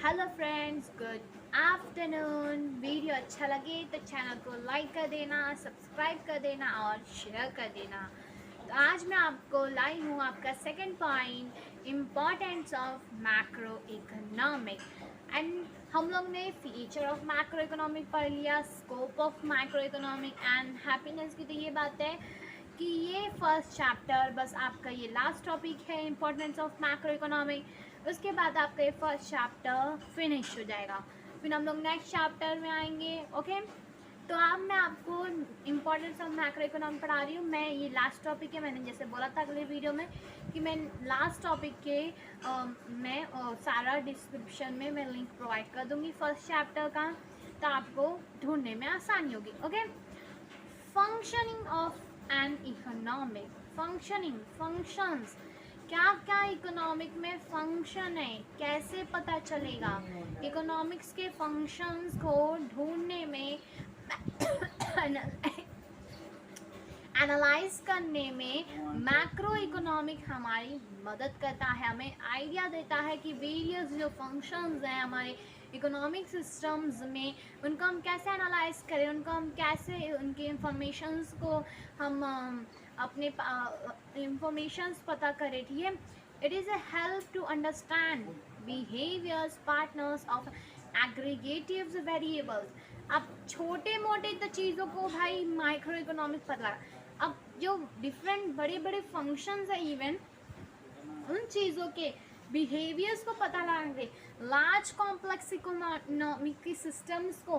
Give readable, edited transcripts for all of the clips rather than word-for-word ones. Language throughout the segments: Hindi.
Hello friends, good afternoon. Video अच्छा लगे तो चैनल को लाइक कर देना, सब्सक्राइब कर देना और शेयर कर देना। तो आज मैं आपको लाई हूँ आपका second point, importance of macro economic. And हम लोग ने फीचर ऑफ मैक्रो इकोनॉमिक पढ़ लिया, scope of macro economic and happiness की। तो ये बात है कि ये फर्स्ट चैप्टर बस आपका ये लास्ट टॉपिक है, इम्पोर्टेंस ऑफ मैक्रो इकोनॉमिक। उसके बाद आपका ये फर्स्ट चैप्टर फिनिश हो जाएगा, फिर हम लोग नेक्स्ट चैप्टर में आएंगे। ओके, तो अब मैं आपको इम्पोर्टेंस ऑफ मैक्रो इकोनॉमिक पढ़ा रही हूँ। मैं ये लास्ट टॉपिक है, मैंने जैसे बोला था अगले वीडियो में कि मैं लास्ट टॉपिक के मैं सारा डिस्क्रिप्शन में मैं लिंक प्रोवाइड कर दूँगी फर्स्ट चैप्टर का, तो आपको ढूंढने में आसानी होगी। Okay, functioning of an economic. Functioning, functions, क्या क्या इकोनॉमिक में फंक्शन है, कैसे पता चलेगा? इकोनॉमिक्स के फंक्शंस को ढूंढने में एनालाइज करने में मैक्रो इकोनॉमिक हमारी मदद करता है, हमें आइडिया देता है कि वेरियस जो फंक्शंस हैं हमारे इकोनॉमिक सिस्टम्स में, उनको हम कैसे एनालाइज करें, उनको हम कैसे उनके इंफॉर्मेशंस को हम अपने इंफॉर्मेशंस पता करें। ठीक है, it is a help to understand behaviours patterns of aggregatives variables. अब छोटे मोटे तो चीज़ों को भाई माइक्रो इकोनॉमिक पता लगा, अब जो डिफरेंट बड़े बड़े फंक्शंस है इवन उन चीज़ों के बिहेवियर्स को पता लगाएंगे, लार्ज कॉम्प्लेक्स इकोनॉमिक सिस्टम्स को,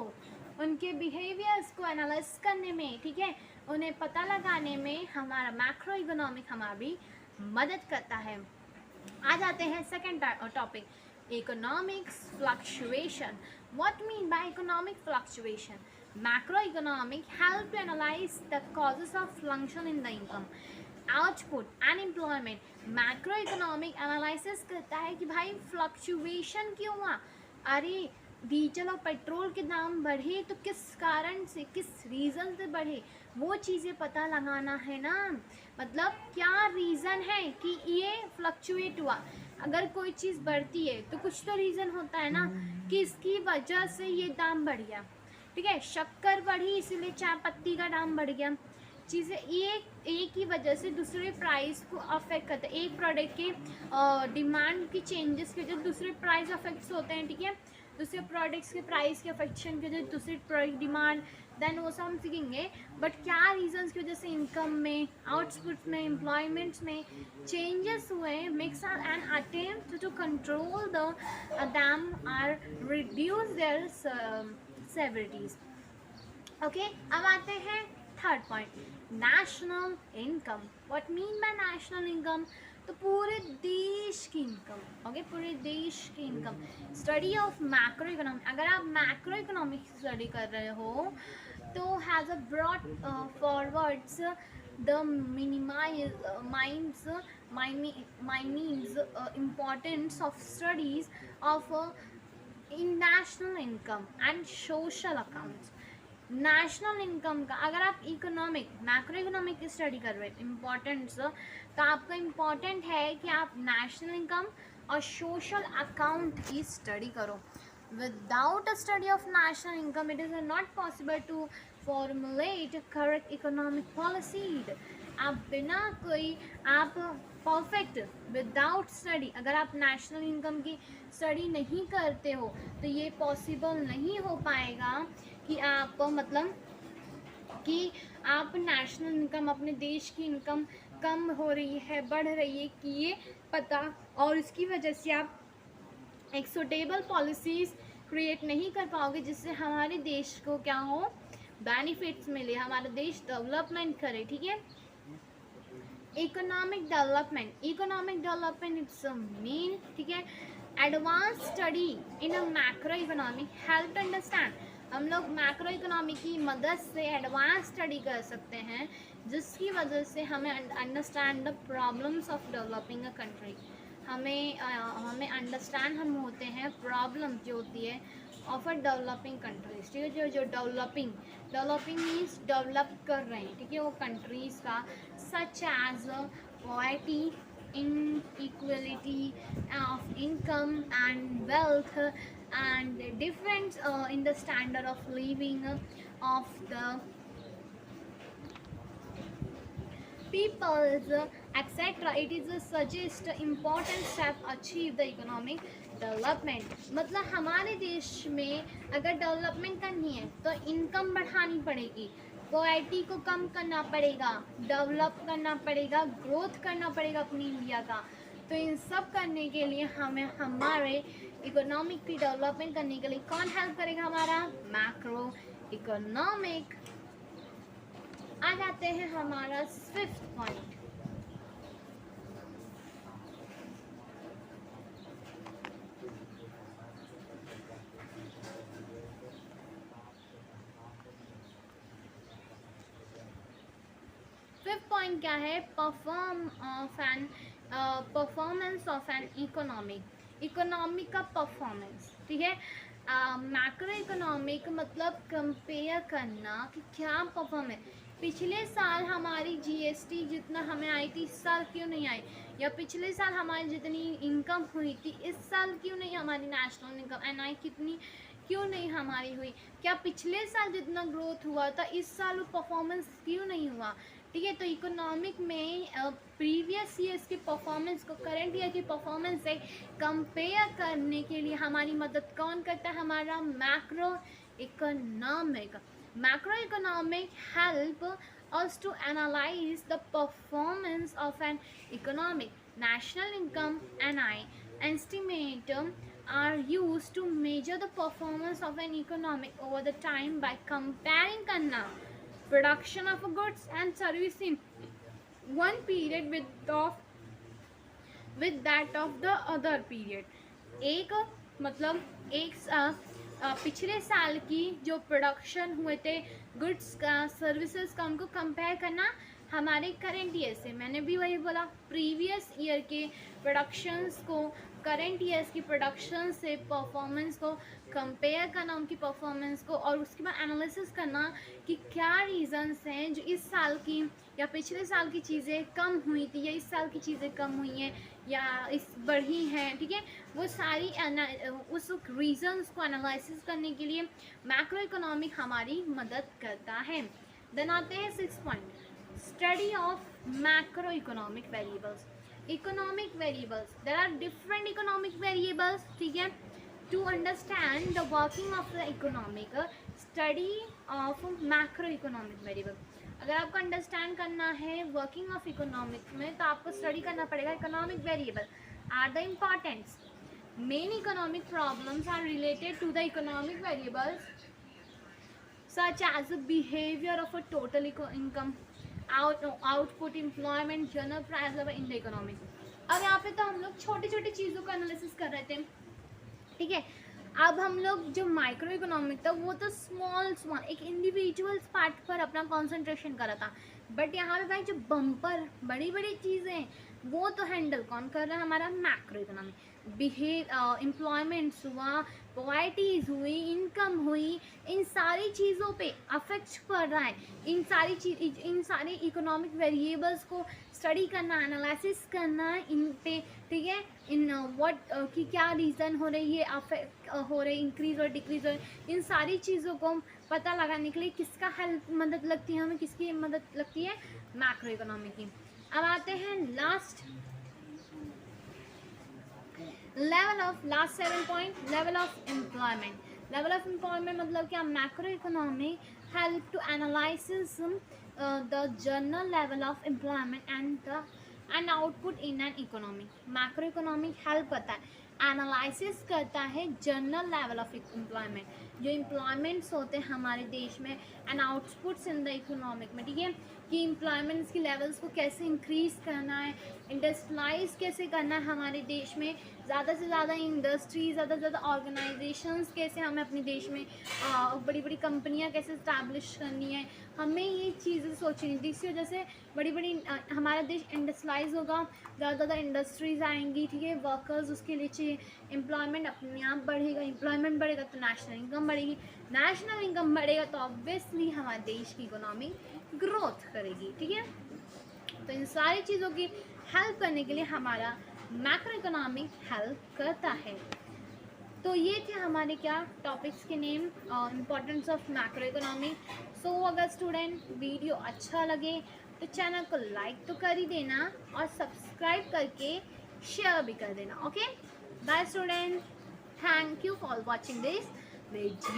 उनके बिहेवियर्स को एनालाइज करने में, ठीक है, उन्हें पता लगाने में हमारा मैक्रो इकोनॉमिक हमारी मदद करता है। आ जाते हैं second topic, economics fluctuation. What mean bye economic fluctuation? Macroeconomic help to analyze the causes of fluctuation in the income, output and employment. Macroeconomic analysis करता है कि भाई फ्लक्चुएशन क्यों हुआ, अरे डीजल और पेट्रोल के दाम बढ़े तो किस कारण से, किस रीज़न से बढ़े, वो चीज़ें पता लगाना है ना। मतलब क्या रीज़न है कि ये फ्लक्चुएट हुआ। अगर कोई चीज़ बढ़ती है तो कुछ तो रीज़न होता है ना कि इसकी वजह से ये दाम बढ़ गया। ठीक है, शक्कर बढ़ी इसीलिए चाय पत्ती का दाम बढ़ गया। चीज़ें एक ही वजह से दूसरे प्राइस को अफेक्ट करते हैं। एक प्रोडक्ट के डिमांड की चेंजेस की वजह दूसरे प्राइस अफेक्ट्स होते हैं। ठीक है, दूसरे प्रोडक्ट्स के प्राइस के अफेक्शन की वजह दूसरे प्रोडक्ट डिमांड, देन वो सब हम सीखेंगे। बट क्या रीजंस की वजह से इनकम में, आउटपुट में, एम्प्लॉयमेंट्स में चेंजेस हुए, makes an attempt to control the them or reduce their severities. Okay, अब आते हैं third point, national income. What mean by national income? तो पूरे देश की इनकम। ओके, पूरे देश की income. Study of macro economic, अगर आप मैक्रो इकोनॉमिक स्टडी कर रहे हो तो has a broad forwards the means importance of studies of in national income and social accounts। National income का अगर आप इकोनॉमिक मैक्रो इकोनॉमिक की स्टडी कर रहे हैं इम्पॉर्टेंट्स, तो आपका इम्पॉर्टेंट है कि आप नेशनल इनकम और सोशल अकाउंट की स्टडी करो। Without a study of national income it is not possible to formulate correct economic policy. आप बिना कोई आप परफेक्ट विदाउट स्टडी, अगर आप नेशनल इनकम की स्टडी नहीं करते हो तो ये पॉसिबल नहीं हो पाएगा कि आप मतलब कि आप नेशनल इनकम, अपने देश की इनकम कम हो रही है, बढ़ रही है कि ये पता, और इसकी वजह से आप एक सुटेबल पॉलिसीज़ क्रिएट नहीं कर पाओगे जिससे हमारे देश को क्या हो, बेनिफिट्स मिले, हमारा देश डेवलपमेंट करे। ठीक है, economic development, economic development it's mean, ठीक है, advance study in a macro economic help to understand. हम लोग मैक्रो इकोनॉमी की मदद से एडवांस स्टडी कर सकते हैं जिसकी वजह से हमें understand the problems of developing a country. हमें अंडरस्टैंड हम होते हैं प्रॉब्लम जो होती है ऑफ अ डेवलपिंग कंट्रीज। ठीक है, जो डेवलपिंग मीन्स डेवलप कर रहे हैं, ठीक है, वो कंट्रीज़ का, such as poverty, inequality of income and wealth, and difference in the standard of living of the peoples, etc. It is a suggest important step achieve the economic development. मतलब हमारे देश में अगर डेवलपमेंट करनी है तो इनकम बढ़ानी पड़ेगी, पॉवर्टी को कम करना पड़ेगा, डेवलप करना पड़ेगा, ग्रोथ करना पड़ेगा अपनी इंडिया का. तो इन सब करने के लिए हमें हमारे इकोनॉमिक की डेवलपमेंट करने के लिए कौन हेल्प करेगा? हमारा मैक्रो इकोनॉमिक. आ जाते हैं हमारा 5th पॉइंट. फिफ्थ पॉइंट क्या है? परफॉर्मेंस ऑफ एन इकोनॉमिक का परफॉर्मेंस. ठीक है. मैक्रो इकोनॉमिक मतलब कंपेयर करना कि क्या परफॉर्म है. पिछले साल हमारी जीएसटी जितना हमें आई थी इस साल क्यों नहीं आई, या पिछले साल हमारी जितनी इनकम हुई थी इस साल क्यों नहीं हमारी नेशनल इनकम एनआई कितनी क्यों नहीं हमारी हुई. क्या पिछले साल जितना ग्रोथ हुआ था इस साल वो परफॉर्मेंस क्यों नहीं हुआ. ठीक है. तो इकोनॉमिक में प्रीवियस ईयर्स की परफॉर्मेंस को करंट ईयर की परफॉर्मेंस से कंपेयर करने के लिए हमारी मदद कौन करता है? हमारा macro economic. Macroeconomic help us to analyze the performance of an economic. National income (NI) estimate are used to measure the performance of an economic over the time by comparing करना production of goods and service in one period with that of the other period. एक मतलब एक पिछले साल की जो प्रोडक्शन हुए थे गुड्स का सर्विसेज का उनको कंपेयर करना हमारे करंट ईयर से. मैंने भी वही बोला, प्रीवियस ईयर के प्रोडक्शंस को करंट ईयर्स की प्रोडक्शन से परफॉर्मेंस को कंपेयर करना उनकी परफॉर्मेंस को, और उसके बाद एनालिसिस करना कि क्या रीज़न्स हैं जो इस साल की या पिछले साल की चीज़ें कम हुई थी या इस साल की चीज़ें कम हुई हैं या इस बढ़ी हैं. ठीक है. वो सारी उस रीज़न्स को एनालिसिस करने के लिए मैक्रो इकोनॉमिक हमारी मदद करता है. देन आते हैं 6th point, study of macro economic variables. Economic variables, there are different economic variables. ठीक है. To understand the working of the economic, study of macro economic variable. अगर आपको अंडरस्टैंड करना है वर्किंग ऑफ इकोनॉमिक्स में तो आपको स्टडी करना पड़ेगा economic variable. Are the importance. Main economic problems are related to the economic variables such as the behavior of a total income, output, employment, general price level in the economy. अब यहाँ पे तो हम लोग छोटी छोटी चीज़ों का एनालिसिस कर रहे थे. ठीक है. अब हम लोग जो माइक्रो इकोनॉमिक था वो तो स्मॉल एक इंडिविजुअल्स पार्ट पर अपना कंसंट्रेशन कर रहा था. बट यहाँ पे भाई जो बम्पर बड़ी बड़ी चीज़ें वो तो हैंडल कौन कर रहा है? हमारा मैक्रो इकोनॉमिक. एम्प्लॉयमेंट्स हुआ, पॉवर्टीज़ हुई, इनकम हुई, इन सारी चीज़ों पे अफेक्ट पड़ रहा है. इन सारे इकोनॉमिक वेरिएबल्स को स्टडी करना, एनालिसिस करना इन पे. ठीक है. इन व्हाट कि क्या रीज़न हो रही है, अफेक्ट हो रहे, इंक्रीज और डिक्रीज हो रहे, इन सारी चीज़ों को पता लगाने के लिए किसका हेल्प मदद लगती है हमें? किसकी मदद लगती है? मैक्रो इकोनॉमिक की. अब आते हैं last 7 point, level of employment. Level of employment मतलब क्या? Macro economic help to analysis the general level of employment and output in an economy. Macro economic help करता है, एनालिसिस करता है जनरल लेवल ऑफ एम्प्लॉयमेंट, जो एम्प्लॉयमेंट्स होते हैं हमारे देश में, and outputs in the economic में. ठीक है. कि एम्प्लॉयमेंट्स की लेवल्स को कैसे इंक्रीज़ करना है, इंडस्ट्रियलाइज कैसे करना है हमारे देश में, ज़्यादा से ज़्यादा इंडस्ट्री, ज़्यादा से ज़्यादा ऑर्गेनाइजेशंस कैसे हमें अपने देश में बड़ी बड़ी कंपनियां कैसे इस्टेब्लिश करनी है, हमें ये चीज़ें सोचनी थी. इसी वजह से बड़ी बड़ी हमारा देश इंडस्ट्रियलाइज होगा, ज़्यादा ज़्यादा इंडस्ट्रीज़ आएंगी. ठीक है. वर्कर्स उसके लिए चाहिए, एम्प्लॉयमेंट अपने आप बढ़ेगा, एम्प्लॉयमेंट बढ़ेगा तो नेशनल इनकम बढ़ेगी, नेशनल इनकम बढ़ेगा तो ऑब्वियसली हमारे देश की इकोनॉमी ग्रोथ करेगी. ठीक है. तो इन सारी चीज़ों की हेल्प करने के लिए हमारा मैक्रो इकोनॉमिक हेल्प करता है. तो ये थे हमारे क्या टॉपिक्स के name, importance of macro economy. So अगर स्टूडेंट वीडियो अच्छा लगे तो चैनल को लाइक तो कर ही देना और सब्सक्राइब करके शेयर भी कर देना। Okay, bye student, thank you for watching this video.